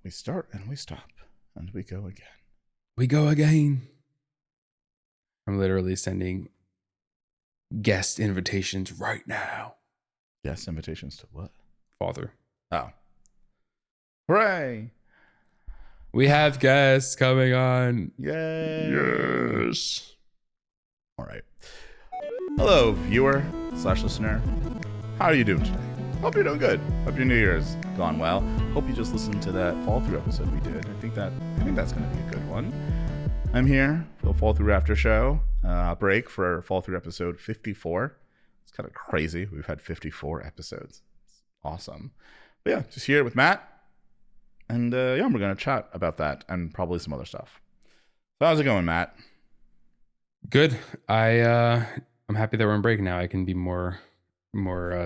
We start and we stop and we go again. We go again. I'm literally sending guest invitations right now. Guest invitations to what? Fallthrough. Oh. Hooray. We have guests coming on. Yay. Yes. All right. Hello, viewer / listener. How are you doing today? Hope you're doing good. Hope your New Year's gone well. Hope you just listened to that Fallthrough episode we did. I think that's going to be a good one. I'm here for the Fallthrough after show break for Fallthrough episode 54. It's kind of crazy. We've had 54 episodes. It's awesome. But yeah, just here with Matt. And we're going to chat about that and probably some other stuff. So how's it going, Matt? Good. I'm happy that we're on break now. I can be more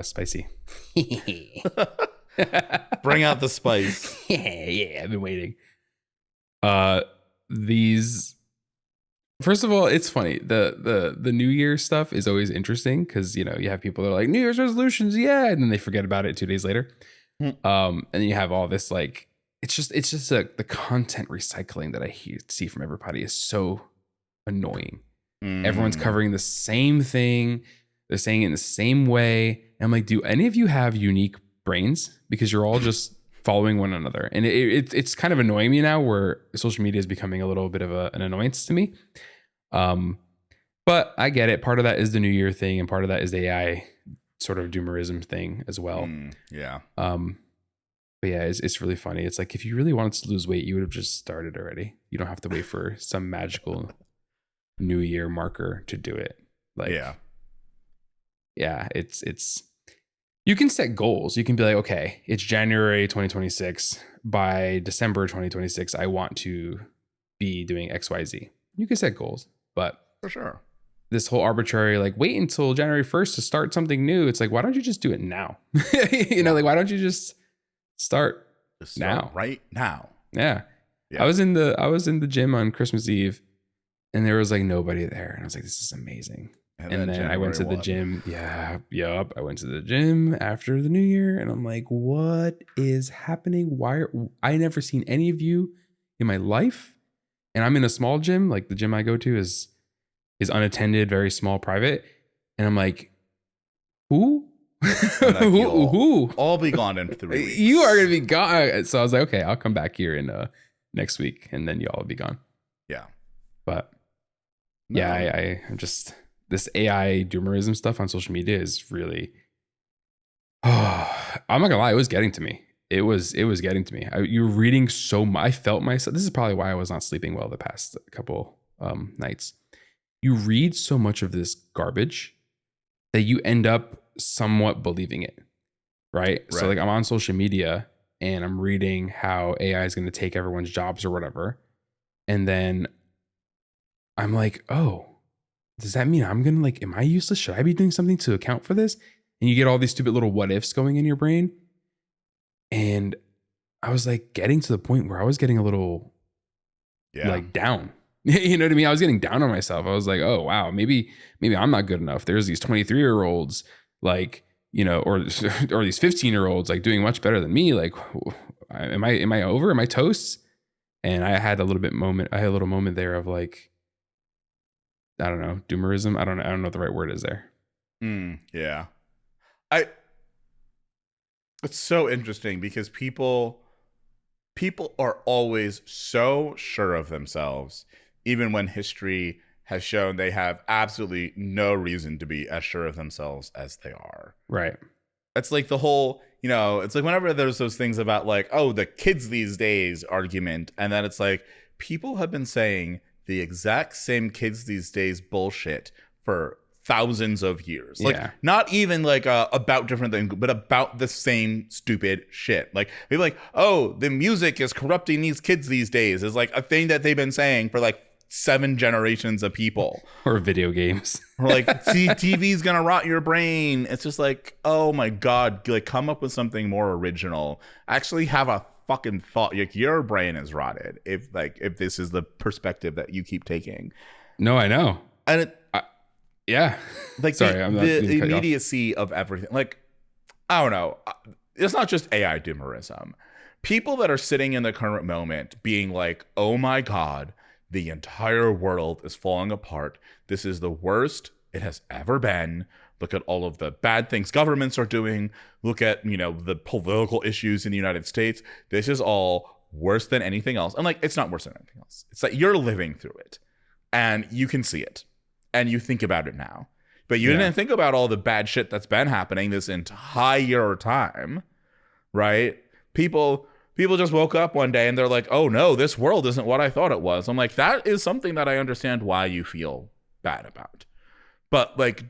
spicy. Bring out the spice. Yeah, I've been waiting. First of all, it's funny. The New Year stuff is always interesting because you have people that are like New Year's resolutions, yeah, and then they forget about it 2 days later. And then you have all this like it's just the content recycling that I see from everybody is so annoying. Everyone's covering the same thing. They're saying it in the same way. And I'm like, do any of you have unique brains? Because you're all just following one another. And it's kind of annoying me now where social media is becoming a little bit of an annoyance to me. But I get it. Part of that is the New Year thing. And part of that is the AI sort of Doomerism thing as well. Yeah. But yeah, it's really funny. It's like, if you really wanted to lose weight, you would have just started already. You don't have to wait for some magical New Year marker to do it. Like, yeah, it's you can set goals. You can be like, okay, it's January 2026. By December 2026, I want to be doing XYZ. You can set goals, but for sure, this whole arbitrary, like, wait until January 1st to start something new. It's like, why don't you just do it now? Like, why don't you just start now? Right now. Yeah. I was in the gym on Christmas Eve and there was like nobody there. And I was like, this is amazing. And then I went to the gym. I went to the gym after the New Year and I'm like, what is happening? I never seen any of you in my life. And I'm in a small gym. Like the gym I go to is unattended, very small, private. And I'm like, who? Who? I'll be gone in 3 weeks. You are going to be gone. So I was like, okay, I'll come back here in next week and then y'all will be gone. Yeah. But I'm just... This AI Doomerism stuff on social media is really, I'm not gonna lie, it was getting to me. It was getting to me. You're reading so much. I felt myself. This is probably why I was not sleeping well the past couple nights. You read so much of this garbage that you end up somewhat believing it, right? So like I'm on social media and I'm reading how AI is going to take everyone's jobs or whatever. And then I'm like, oh, does that mean I'm going to am I useless? Should I be doing something to account for this? And you get all these stupid little what ifs going in your brain. And I was like getting to the point where I was getting a little down. You know what I mean? I was getting down on myself. I was like, oh, wow, maybe I'm not good enough. There's these 23-year-olds or these 15-year-olds like doing much better than me. Like, am I over? Am I toast? And I had a little moment there of like, I don't know, Doomerism. I don't know what the right word is there. Yeah. It's so interesting because people are always so sure of themselves, even when history has shown they have absolutely no reason to be as sure of themselves as they are. Right. It's like the whole, it's like whenever there's those things about like, oh, the kids these days argument. And then it's like people have been saying the exact same kids these days bullshit for thousands of years. Like not even like about different things, but about the same stupid shit. Like they're like, oh, the music is corrupting these kids these days is like a thing that they've been saying for like 7 generations of people. Or video games. Or like, see, TV's gonna rot your brain. It's just like, oh my God, like come up with something more original. Actually have a fucking thought. Like your brain is rotted if this is the perspective that you keep taking. No, I know. And like the immediacy of everything. Like I don't know. It's not just AI Doomerism, people that are sitting in the current moment being like, oh my God, the entire world is falling apart. This is the worst it has ever been. Look at all of the bad things governments are doing. Look at, the political issues in the United States. This is all worse than anything else. And like, it's not worse than anything else. It's like you're living through it and you can see it and you think about it now. But you didn't think about all the bad shit that's been happening this entire time, right? People just woke up one day and they're like, oh no, this world isn't what I thought it was. I'm like, that is something that I understand why you feel bad about. But like,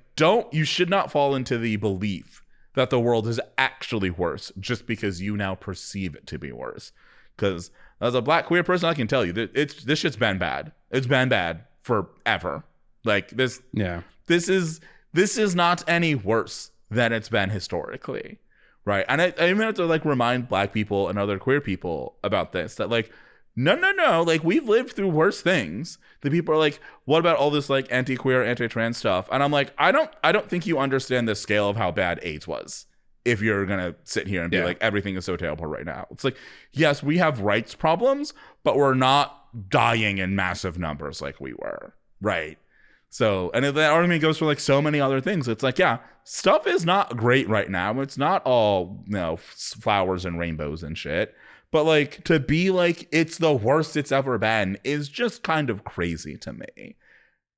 you should not fall into the belief that the world is actually worse just because you now perceive it to be worse. Because as a Black queer person, I can tell you that this shit's been bad. It's been bad forever. Like this is not any worse than it's been historically. Right. And I even have to like remind Black people and other queer people about this, that like, no. Like we've lived through worse things. The people are like, what about all this like anti-queer, anti-trans stuff? And I'm like, I don't think you understand the scale of how bad AIDS was. If you're going to sit here and be like, everything is so terrible right now. It's like, yes, we have rights problems, but we're not dying in massive numbers like we were. Right. So, and that argument goes for like so many other things. It's like, yeah, stuff is not great right now. It's not all, flowers and rainbows and shit. But like to be like, it's the worst it's ever been is just kind of crazy to me.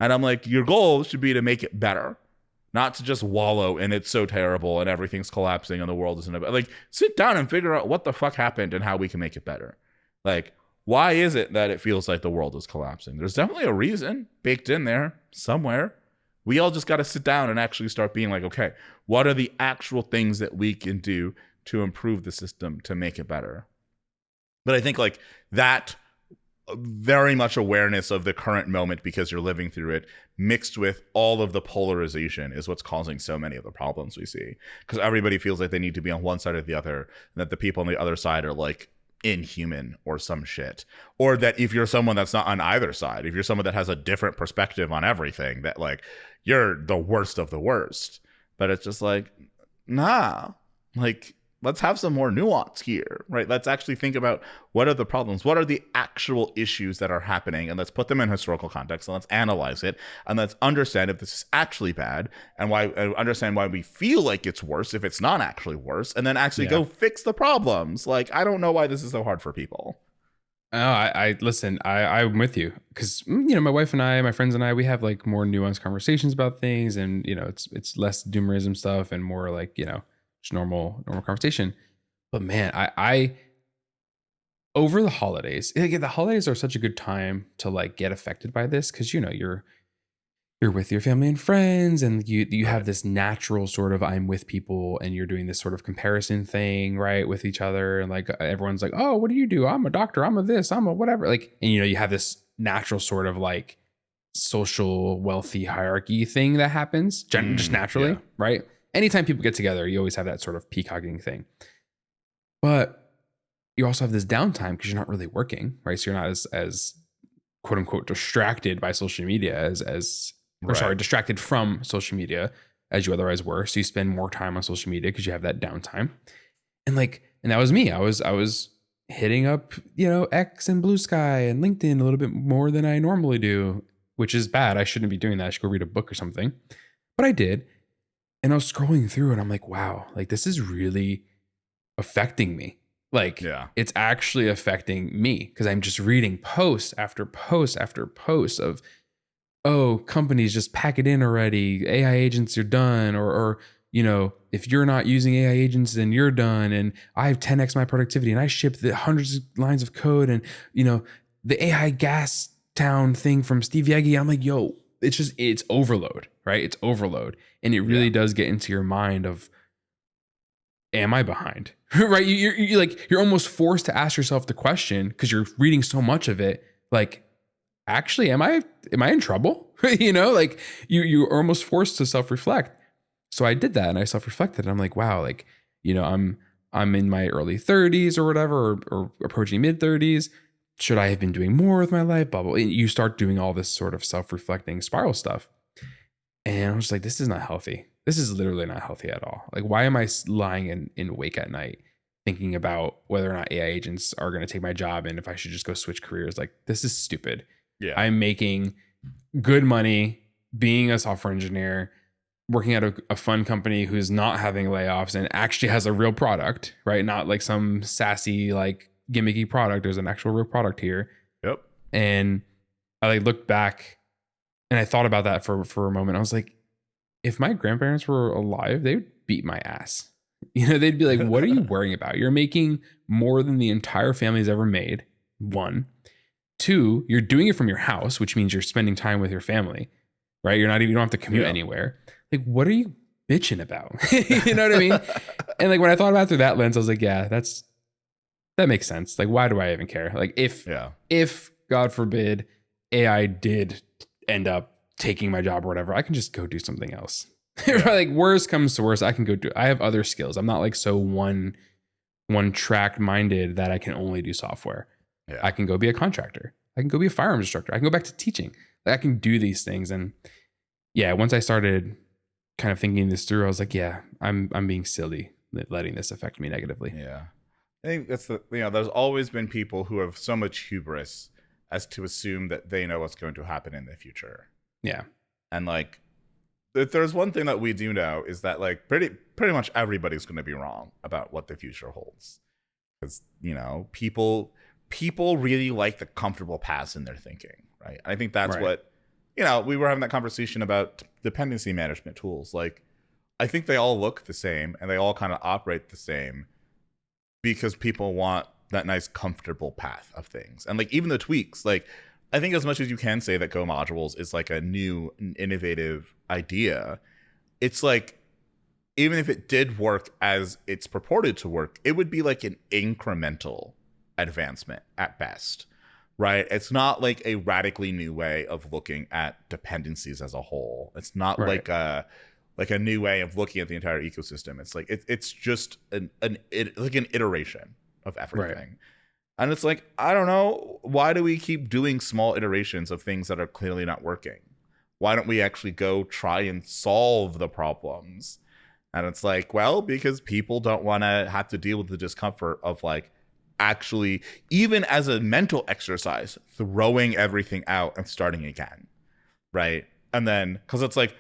And I'm like, your goal should be to make it better, not to just wallow in it's so terrible and everything's collapsing and the world isn't about. Like, sit down and figure out what the fuck happened and how we can make it better. Like, why is it that it feels like the world is collapsing? There's definitely a reason baked in there somewhere. We all just got to sit down and actually start being like, okay, what are the actual things that we can do to improve the system to make it better? But I think like that very much awareness of the current moment because you're living through it mixed with all of the polarization is what's causing so many of the problems we see. Because everybody feels like they need to be on one side or the other, and that the people on the other side are like inhuman or some shit. Or that if you're someone that's not on either side, if you're someone that has a different perspective on everything, that like you're the worst of the worst. But it's just like, nah, like let's have some more nuance here, right? Let's actually think about what are the problems, what are the actual issues that are happening, and let's put them in historical context, and let's analyze it, and let's understand if this is actually bad, and understand why we feel like it's worse if it's not actually worse, and then actually go fix the problems. Like, I don't know why this is so hard for people. Oh, I listen, I'm with you because, my wife and I, my friends and I, we have like more nuanced conversations about things, and, it's less doomerism stuff and more like, just normal conversation. But man, I over the holidays, like, the holidays are such a good time to like get affected by this because you're with your family and friends, and you have this natural sort of I'm with people, and you're doing this sort of comparison thing, right, with each other, and like everyone's like, oh, what do you do? I'm a doctor. I'm a this. I'm a whatever. Like, and you have this natural sort of like social wealthy hierarchy thing that happens just naturally, right? Anytime people get together, you always have that sort of peacocking thing. But you also have this downtime because you're not really working, right? So you're not as quote unquote distracted by social media distracted from social media as you otherwise were. So you spend more time on social media because you have that downtime. And that was me. I was hitting up, X and Blue Sky and LinkedIn a little bit more than I normally do, which is bad. I shouldn't be doing that. I should go read a book or something. But I did. And I was scrolling through and I'm like, wow, like this is really affecting me. Like, it's actually affecting me because I'm just reading post after post after post of, oh, companies just pack it in already. AI agents are done. Or if you're not using AI agents, then you're done. And I have 10x my productivity and I ship the hundreds of lines of code and, the AI gas town thing from Steve Yegi. I'm like, yo, it's overload, right? It's overload. And it really does get into your mind of, am I behind? Right? You're almost forced to ask yourself the question because you're reading so much of it. Like, actually, am I in trouble? Like you're almost forced to self-reflect. So I did that and I self-reflected. And I'm like, wow, like, I'm in my early 30s or whatever, or approaching mid 30s. Should I have been doing more with my life? Blah, blah. And you start doing all this sort of self-reflecting spiral stuff. And I was like, this is not healthy. This is literally not healthy at all. Like, why am I lying in wake at night thinking about whether or not AI agents are going to take my job and if I should just go switch careers. Like, this is stupid. Yeah. I'm making good money being a software engineer, working at a fun company who's not having layoffs and actually has a real product, right? Not like some sassy, like gimmicky product. There's an actual real product here. Yep. And I like looked back and I thought about that for a moment. I was like, if my grandparents were alive, they would beat my ass. You know, they'd be like, what are you worrying about? You're making more than the entire family's ever made. 1. 2, you're doing it from your house, which means you're spending time with your family, right? You don't have to commute anywhere. Like, what are you bitching about? You know what I mean? And like, when I thought about it through that lens, I was like, yeah, that makes sense. Like, why do I even care? Like, if God forbid AI did end up taking my job or whatever, I can just go do something else. Like, worst comes to worst, I can go do. I have other skills. I'm not like so one track minded that I can only do software. Yeah. I can go be a contractor. I can go be a firearms instructor. I can go back to teaching. Like, I can do these things. And yeah, once I started kind of thinking this through, I was like, yeah, I'm being silly letting this affect me negatively. Yeah, I think that's there's always been people who have so much hubris as to assume that they know what's going to happen in the future. Yeah, and like, if there's one thing that we do know is that like pretty much everybody's going to be wrong about what the future holds, because people really like the comfortable paths in their thinking, right? I think that's what we were having that conversation about dependency management tools. Like, I think they all look the same and they all kind of operate the same because people want that nice comfortable path of things. And like, even the tweaks, like, I think as much as you can say that Go modules is like a new innovative idea, it's like, even if it did work as it's purported to work, it would be like an incremental advancement at best, right? It's not like a radically new way of looking at dependencies as a whole. It's not like a new way of looking at the entire ecosystem. It's like it's just an iteration of everything. Right. And it's like, I don't know, why do we keep doing small iterations of things that are clearly not working? Why don't we actually go try and solve the problems? And it's like, well, because people don't want to have to deal with the discomfort of like actually, even as a mental exercise, throwing everything out and starting again, right? And then, because it's like,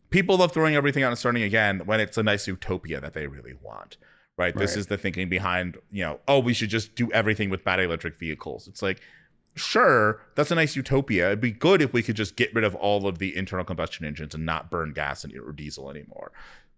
people love throwing everything out and starting again when it's a nice utopia that they really want, right? This is the thinking behind, we should just do everything with battery electric vehicles. It's like, sure, that's a nice utopia. It'd be good if we could just get rid of all of the internal combustion engines and not burn gas or diesel anymore.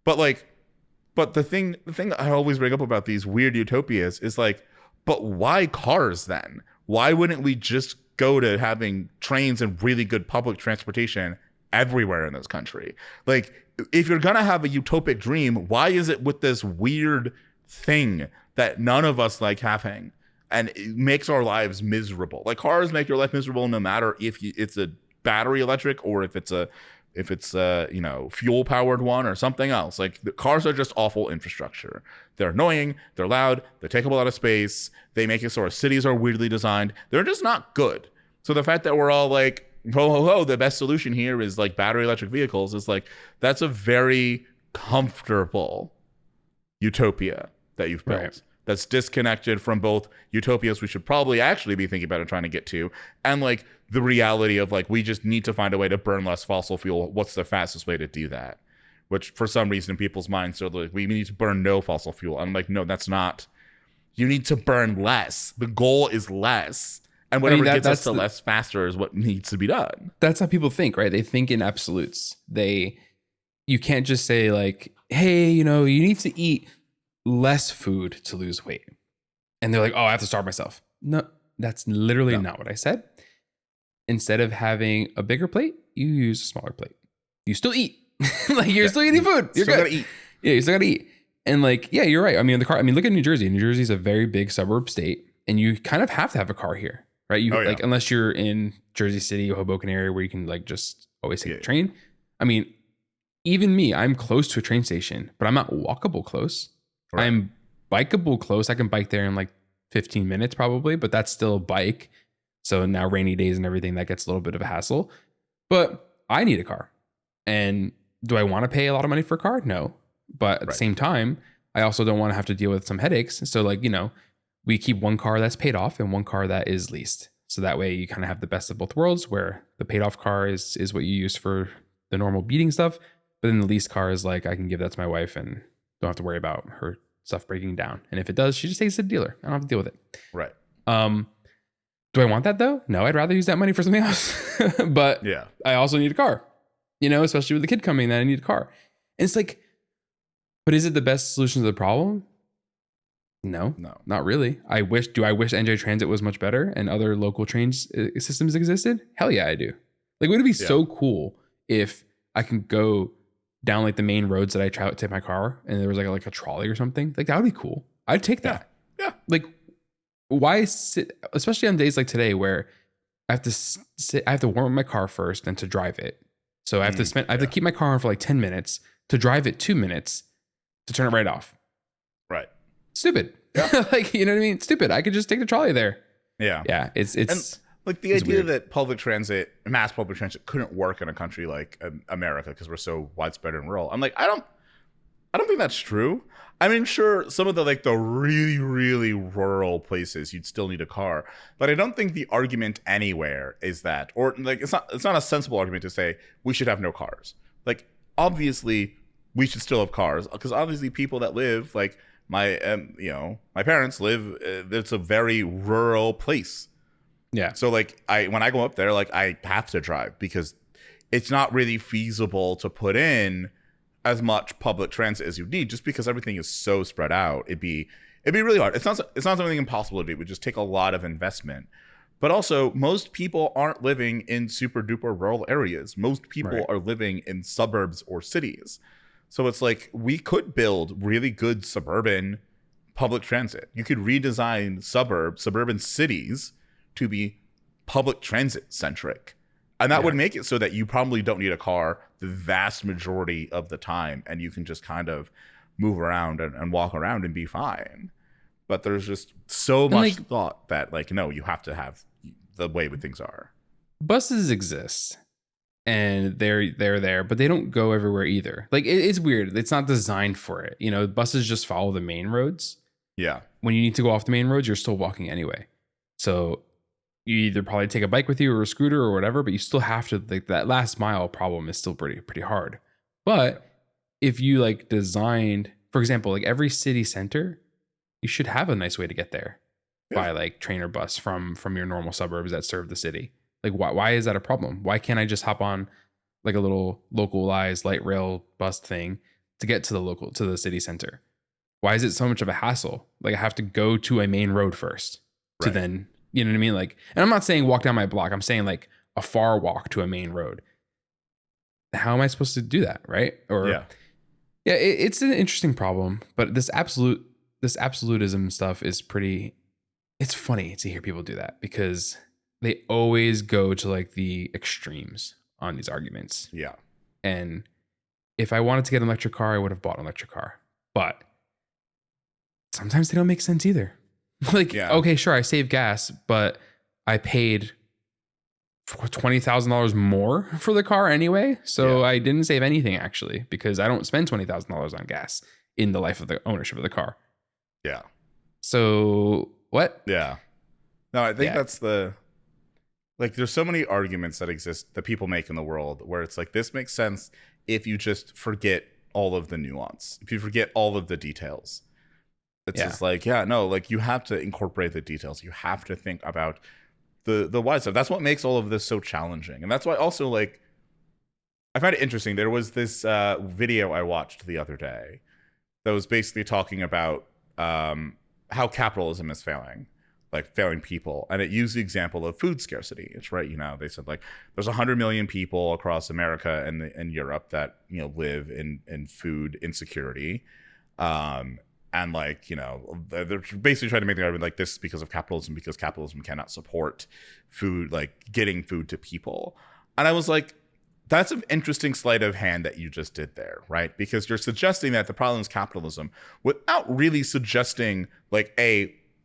But the thing I always bring up about these weird utopias is like, but why cars then? Why wouldn't we just go to having trains and really good public transportation everywhere in this country? Like, if you're gonna have a utopic dream, why is it with this weird thing that none of us like having, and it makes our lives miserable? Like, cars make your life miserable no matter if it's a battery electric or if it's a fuel powered one or something else. Like, the cars are just awful infrastructure. They're annoying, they're loud, they take up a lot of space, they make it so our cities are weirdly designed. They're just not good. So the fact that we're all like, the best solution here is like battery electric vehicles, is like, that's a very comfortable utopia that you've built. Right. That's disconnected from both utopias we should probably actually be thinking about and trying to get to, and like the reality of like, we just need to find a way to burn less fossil fuel. What's the fastest way to do that? Which for some reason in people's minds are like, we need to burn no fossil fuel. I'm like, no, that's not. You need to burn less. The goal is less. And whatever gets us to less faster is what needs to be done. That's how people think, right? They think in absolutes. You can't just say like, hey, you need to eat less food to lose weight. And they're like, oh, I have to starve myself. No, that's literally not what I said. Instead of having a bigger plate, you use a smaller plate. You still eat. Like, you're still eating food. You're still gotta eat. Yeah, you still gotta eat. And like, yeah, you're right. I mean, look at New Jersey. New Jersey is a very big suburb state, and you kind of have to have a car here, right? Like, unless you're in Jersey City or Hoboken area where you can like just always take the train. I mean, even me, I'm close to a train station, but I'm not walkable close. Right. I'm bikeable close. I can bike there in like 15 minutes probably, but that's still a bike. So now rainy days and everything, that gets a little bit of a hassle. But I need a car. And do I want to pay a lot of money for a car? No. But at the same time, I also don't want to have to deal with some headaches. So like, we keep one car that's paid off and one car that is leased. So that way you kind of have the best of both worlds, where the paid off car is what you use for the normal beating stuff. But then the leased car is like, I can give that to my wife and don't have to worry about her stuff breaking down. And if it does, she just takes it to the dealer. I don't have to deal with it. Right. Do I want that though? No, I'd rather use that money for something else. But Yeah. I also need a car, especially with the kid coming, then I need a car. And it's like, but is it the best solution to the problem? No, not really. Do I wish NJ Transit was much better and other local train systems existed? Hell yeah, I do. Like, would it be so cool if I can go down like the main roads that I try to take my car and there was like a trolley or something? Like, that would be cool. I'd take that. Yeah. Like, why sit, especially on days like today where I have to sit, I have to warm up my car first and to drive it. So I have to keep my car on for like 10 minutes to drive it 2 minutes to turn it right off. Right. Stupid. Yeah. Like, you know what I mean? Stupid. I could just take the trolley there. Yeah. Yeah. It's and like the idea that mass public transit couldn't work in a country like America because we're so widespread and rural. I'm like, I don't think that's true. I mean, sure, some of the like the really, really rural places you'd still need a car, but I don't think the argument anywhere is that, or like it's not a sensible argument to say we should have no cars. Like, obviously we should still have cars because obviously people that live like my parents live. It's a very rural place. Yeah. So like when I go up there, like I have to drive because it's not really feasible to put in as much public transit as you need, just because everything is so spread out. It'd be really hard. It's not something impossible to do. It would just take a lot of investment. But also, most people aren't living in super duper rural areas. Most people are living in suburbs or cities. So it's like we could build really good suburban public transit. You could redesign suburban cities to be public transit centric. And that would make it so that you probably don't need a car the vast majority of the time, and you can just kind of move around and walk around and be fine. But there's just so much thought that like, no, you have to have the way things are. Buses exist and they're there, but they don't go everywhere either. Like it's weird. It's not designed for it. Buses just follow the main roads. Yeah. When you need to go off the main roads, you're still walking anyway. So you either probably take a bike with you or a scooter or whatever, but you still have to, like, that last mile problem is still pretty hard. But if you like designed, for example, like every city center, you should have a nice way to get there by like train or bus from your normal suburbs that serve the city. Like why is that a problem? Why can't I just hop on like a little localized light rail bus thing to get to the city center? Why is it so much of a hassle? Like I have to go to a main road first to then, you know what I mean? Like, and I'm not saying walk down my block. I'm saying like a far walk to a main road. How am I supposed to do that? Right? Or it's an interesting problem, but this absolutism stuff is it's funny to hear people do that because they always go to like the extremes on these arguments. Yeah. And if I wanted to get an electric car, I would have bought an electric car. But sometimes they don't make sense either. Like, okay, sure, I saved gas, but I paid $20,000 more for the car anyway. So I didn't save anything actually, because I don't spend $20,000 on gas in the life of the ownership of the car. Yeah. So what? Yeah. No, I think that's there's so many arguments that exist that people make in the world where it's like, this makes sense if you just forget all of the nuance, if you forget all of the details. It's just like, you have to incorporate the details. You have to think about the wide stuff. That's what makes all of this so challenging. And that's why also, like, I find it interesting. There was this video I watched the other day that was basically talking about how capitalism is failing people. And it used the example of food scarcity. It's right. They said like there's 100 million people across America and Europe that, live in food insecurity. And like, they're basically trying to make the argument like this is because of capitalism, because capitalism cannot support food, like getting food to people. And I was like, that's an interesting sleight of hand that you just did there, right? Because you're suggesting that the problem is capitalism without really suggesting like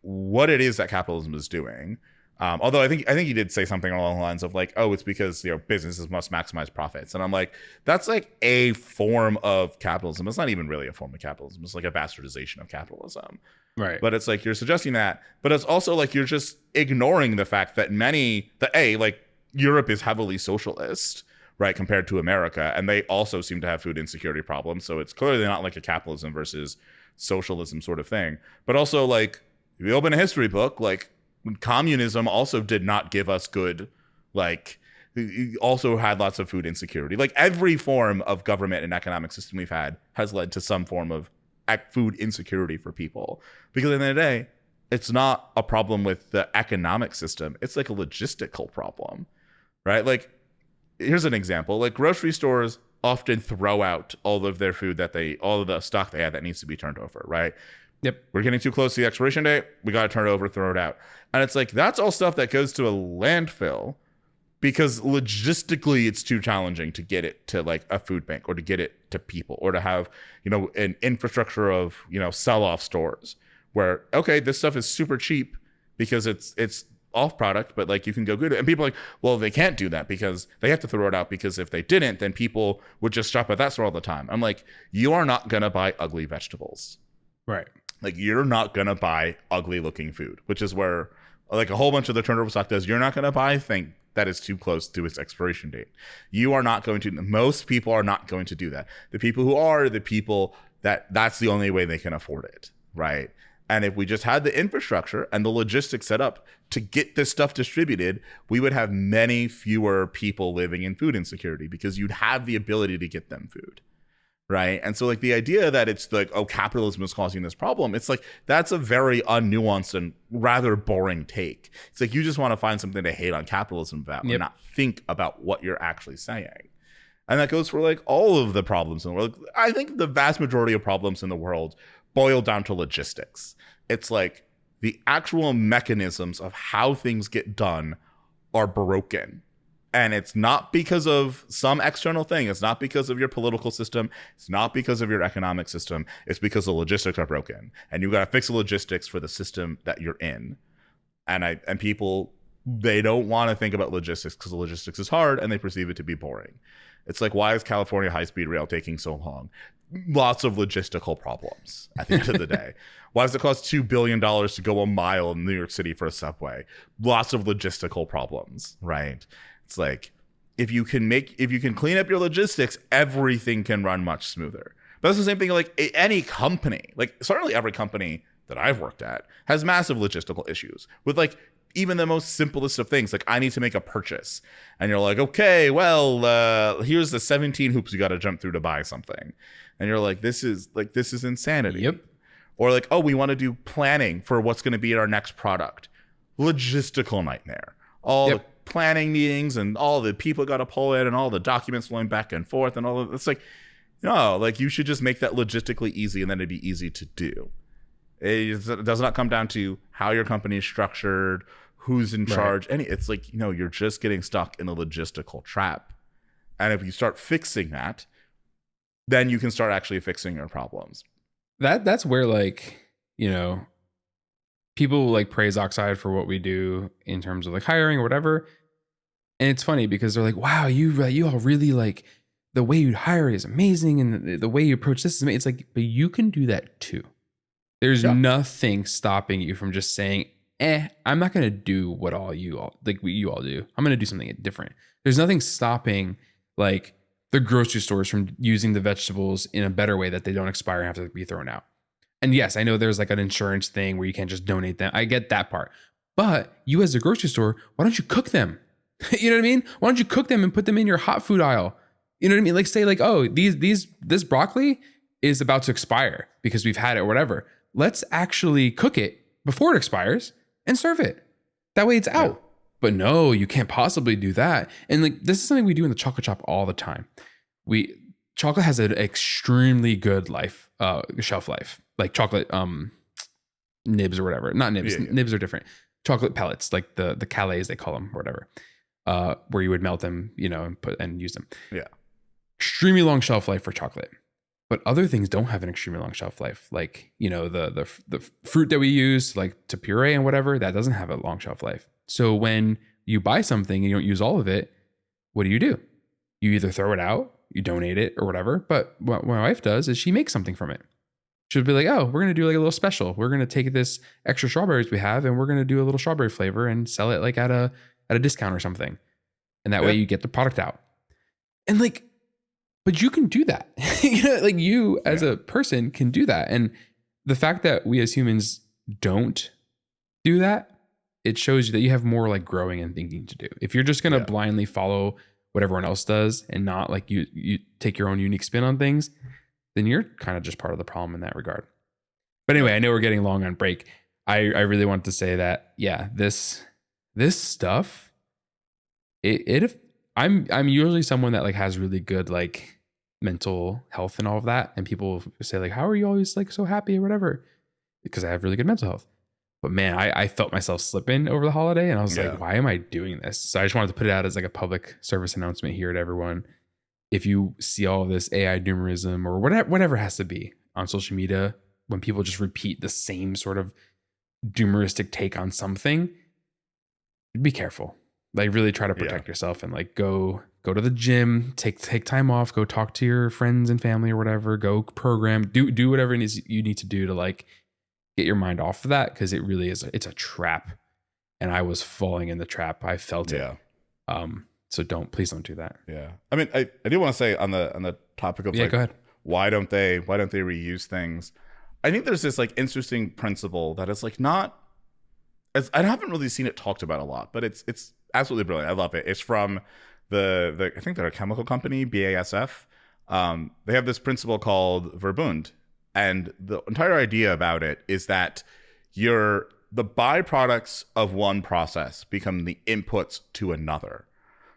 what it is that capitalism is doing. Although I think he did say something along the lines of like, oh, it's because businesses must maximize profits, and I'm like, that's like a form of capitalism. It's not even really a form of capitalism. It's like a bastardization of capitalism. Right. But it's like you're suggesting that, but it's also like you're just ignoring the fact that like Europe is heavily socialist, right, compared to America, and they also seem to have food insecurity problems. So it's clearly not like a capitalism versus socialism sort of thing. But also, like, if you open a history book, like, communism also did not give us good, like, it also had lots of food insecurity. Like, every form of government and economic system we've had has led to some form of food insecurity for people. Because at the end of the day, it's not a problem with the economic system. It's like a logistical problem, right? Like, here's an example. Like, grocery stores often throw out all of their food all of the stock they have that needs to be turned over, right? Yep. We're getting too close to the expiration date. We got to turn it over, throw it out. And it's like, that's all stuff that goes to a landfill because logistically it's too challenging to get it to like a food bank or to get it to people or to have, an infrastructure of, sell-off stores where, okay, this stuff is super cheap because it's off product, but like you can go get it. And people are like, well, they can't do that because they have to throw it out because if they didn't, then people would just shop at that store all the time. I'm like, you are not going to buy ugly vegetables. Right. Like, you're not going to buy ugly looking food, which is where like a whole bunch of the turnover stock does. You're not going to buy thing that is too close to its expiration date. You are not going to, most people are not going to do that. The people who are the people that's the only way they can afford it. Right. And if we just had the infrastructure and the logistics set up to get this stuff distributed, we would have many fewer people living in food insecurity because you'd have the ability to get them food. Right. And so like the idea that it's like, oh, capitalism is causing this problem. It's like, that's a very unnuanced and rather boring take. It's like, you just want to find something to hate on capitalism about and not think about what you're actually saying. And that goes for like all of the problems in the world. I think the vast majority of problems in the world boil down to logistics. It's like the actual mechanisms of how things get done are broken. And it's not because of some external thing. It's not because of your political system. It's not because of your economic system. It's because the logistics are broken. And you got to fix the logistics for the system that you're in. And people, they don't want to think about logistics because the logistics is hard and they perceive it to be boring. It's like, why is California high-speed rail taking so long? Lots of logistical problems at the end of the day. Why does it cost $2 billion to go a mile in New York City for a subway? Lots of logistical problems, right? It's like, if you can clean up your logistics, everything can run much smoother. But that's the same thing like any company. Like, certainly every company that I've worked at has massive logistical issues with like even the most simplest of things. Like, I need to make a purchase. And you're like, okay, well, here's the 17 hoops you got to jump through to buy something. And you're like, this is insanity. Yep. Or like, oh, we want to do planning for what's going to be our next product. Logistical nightmare. All the planning meetings and all the people got to pull in and all the documents flowing back and forth and all of it's like, no, like you should just make that logistically easy and then it'd be easy to do. It does not come down to how your company is structured, who's in charge. It's like, you're just getting stuck in the logistical trap. And if you start fixing that, then you can start actually fixing your problems. That's where like, people like praise Oxide for what we do in terms of like hiring or whatever. And it's funny because they're like, wow, you all really like the way you hire is amazing. And the way you approach this is amazing. It's like, but you can do that too. There's nothing stopping you from just saying, I'm not going to do what you all do. I'm going to do something different. There's nothing stopping like the grocery stores from using the vegetables in a better way that they don't expire and have to be thrown out. And yes, I know there's like an insurance thing where you can't just donate them. I get that part. But you as a grocery store, why don't you cook them? You know what I mean? Why don't you cook them and put them in your hot food aisle? You know what I mean? Like say like, oh, this broccoli is about to expire because we've had it or whatever. Let's actually cook it before it expires and serve it. That way it's out. Yeah. But no, you can't possibly do that. And like this is something we do in the chocolate shop all the time. Chocolate has an extremely good shelf life. Like chocolate nibs or whatever. Not nibs. Yeah. Nibs are different. Chocolate pellets, like the Calais they call them or whatever. Where you would melt them, and use them. Yeah. Extremely long shelf life for chocolate. But other things don't have an extremely long shelf life. Like, the fruit that we use, like to puree and whatever, that doesn't have a long shelf life. So when you buy something and you don't use all of it, what do? You either throw it out, you donate it or whatever. But what my wife does is she makes something from it. She'll be like, oh, we're going to do like a little special. We're going to take this extra strawberries we have and we're going to do a little strawberry flavor and sell it like at a discount or something. And that way you get the product out. And like, but you can do that. Like you as a person can do that. And the fact that we as humans don't do that, it shows you that you have more like growing and thinking to do. If you're just going to blindly follow what everyone else does and not like you take your own unique spin on things, then you're kind of just part of the problem in that regard. But anyway, I know we're getting long on break. I really want to say that, this stuff, I'm usually someone that like has really good like mental health and all of that. And people say like, how are you always like so happy or whatever? Because I have really good mental health. But man, I felt myself slipping over the holiday and I was like, why am I doing this? So I just wanted to put it out as like a public service announcement here to everyone. If you see all of this AI doomerism or whatever it has to be on social media, when people just repeat the same sort of doomeristic take on something, be careful. Like really try to protect yourself and like go to the gym, take time off, go talk to your friends and family or whatever, go program, do whatever you need to do to like get your mind off of that. Cause it really is, it's a trap. And I was falling in the trap. I felt it. So please don't do that. Yeah. I mean, I do want to say on the topic of like, go ahead. Why don't they reuse things? I think there's this like interesting principle that is like not as I haven't really seen it talked about a lot, but it's absolutely brilliant. I love it. It's from the I think they're a chemical company, BASF. They have this principle called Verbund. And the entire idea about it is that the byproducts of one process become the inputs to another.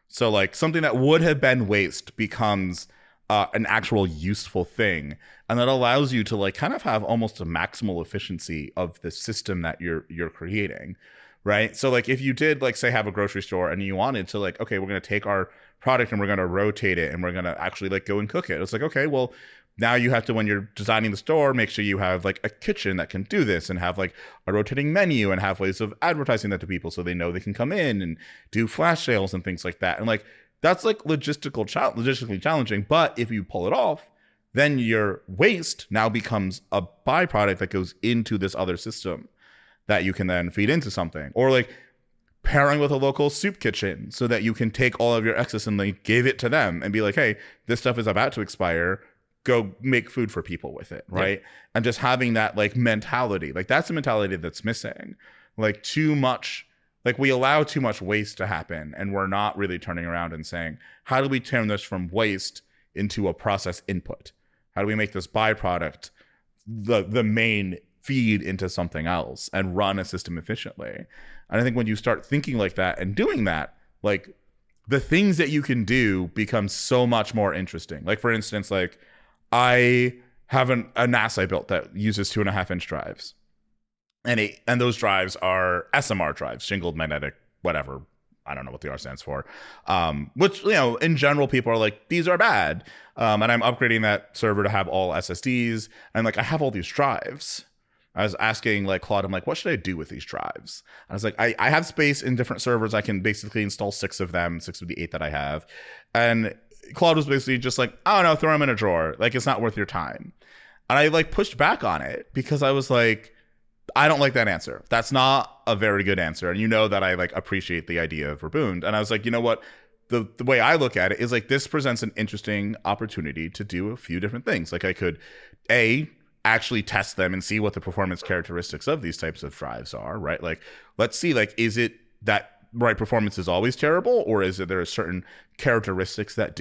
So like something that would have been waste becomes an actual useful thing. And that allows you to like kind of have almost a maximal efficiency of the system that you're creating. Right. So like if you did like say have a grocery store and you wanted to like, okay, we're going to take our product and we're going to rotate it and we're going to actually like go and cook it. It's like, okay, well, now you have to, when you're designing the store, make sure you have like a kitchen that can do this and have like a rotating menu and have ways of advertising that to people so they know they can come in and do flash sales and things like that. And like, that's like logistically challenging. But if you pull it off, then your waste now becomes a byproduct that goes into this other system that you can then feed into something. Or like pairing with a local soup kitchen so that you can take all of your excess and like give it to them and be like, hey, this stuff is about to expire. Go make food for people with it, right? And just having that like mentality, like that's the mentality that's missing. Like too much, like we allow too much waste to happen and we're not really turning around and saying, how do we turn this from waste into a process input? How do we make this byproduct the main feed into something else and run a system efficiently? And I think when you start thinking like that and doing that, like the things that you can do become so much more interesting. Like for instance, like I have a NAS I built that uses 2.5-inch drives. And those drives are SMR drives, shingled magnetic, whatever. I don't know what the R stands for. Which, you know, in general, people are like, these are bad. And I'm upgrading that server to have all SSDs. And like, I have all these drives. I was asking like Claude, I'm like, what should I do with these drives? I was like, I have space in different servers. I can basically install 6 of them, 6 of the 8 that I have. And Claude was basically just like, I don't know, throw them in a drawer. Like, it's not worth your time. And I like pushed back on it because I was like, I don't like that answer. That's not a very good answer. And you know that I like appreciate the idea of Verbund. And I was like, you know what? The way I look at it is like, this presents an interesting opportunity to do a few different things. Like I could, actually test them and see what the performance characteristics of these types of drives are, right? Like, let's see, like, is it that write performance is always terrible, or is it there are certain characteristics that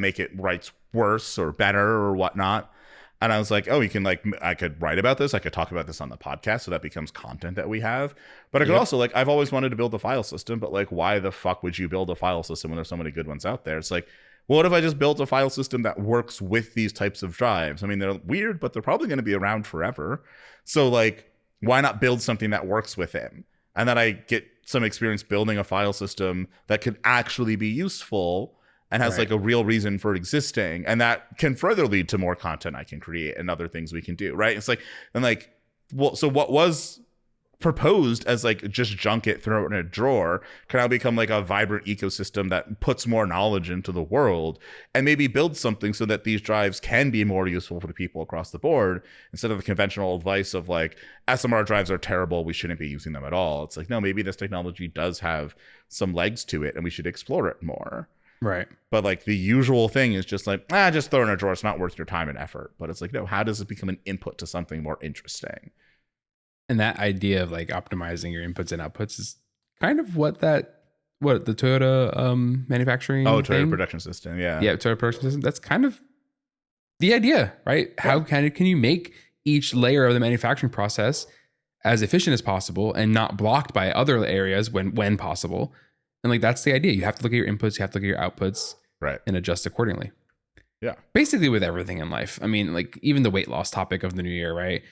make it writes worse or better or whatnot? And I was like, oh, you can like, I could write about this. I could talk about this on the podcast. So that becomes content that we have. But I could also like, I've always wanted to build a file system, but like, why the fuck would you build a file system when there's so many good ones out there? It's like, well, what if I just built a file system that works with these types of drives? I mean, they're weird, but they're probably going to be around forever. So like, why not build something that works with them? And then I get some experience building a file system that can actually be useful and has like a real reason for existing. And that can further lead to more content I can create and other things we can do, right? It's like, and like, well, so what was proposed as like just junk it, throw it in a drawer, can now become like a vibrant ecosystem that puts more knowledge into the world and maybe build something so that these drives can be more useful for the people across the board instead of the conventional advice of like SMR drives are terrible, we shouldn't be using them at all. It's like, no, maybe this technology does have some legs to it and we should explore it more. Right. But like the usual thing is just like, just throw it in a drawer, it's not worth your time and effort. But it's like, no, how does it become an input to something more interesting? And that idea of like optimizing your inputs and outputs is kind of what the Toyota manufacturing Toyota thing? production system, yeah. Yeah, Toyota production system. That's kind of the idea, right? Yeah. How can you make each layer of the manufacturing process as efficient as possible and not blocked by other areas when possible? And like that's the idea. You have to look at your inputs, you have to look at your outputs, right, and adjust accordingly. Yeah. Basically with everything in life. I mean, like even the weight loss topic of the new year, right?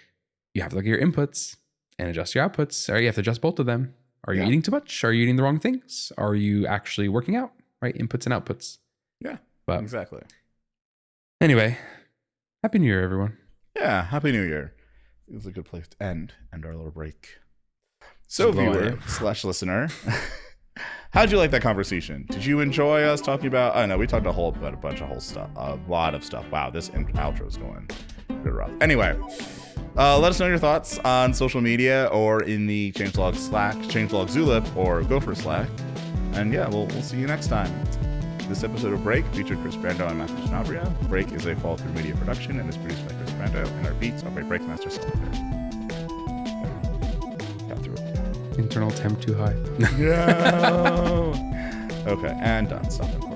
You have to look at your inputs and adjust your outputs, or you have to adjust both of them. Are you eating too much? Are you eating the wrong things? Are you actually working out? Right? Inputs and outputs. Yeah, but exactly. Anyway, Happy New Year, everyone. Yeah, Happy New Year. It was a good place to end our little break. So viewer / listener, how'd you like that conversation? Did you enjoy us talking about, I know we talked about a bunch of stuff, a lot of stuff. Wow, this outro's going pretty rough. Anyway, let us know your thoughts on social media or in the Changelog Slack, Changelog Zulip, or Gopher Slack. And yeah, we'll see you next time. This episode of Break featured Kris Brandow and Matthew Sanabria. Break is a Fallthrough Media production and is produced by Kris Brandow, and our beats are by Breakmaster Solitaire. Got through it. Internal temp too high. No. Okay, and done. Stop recording.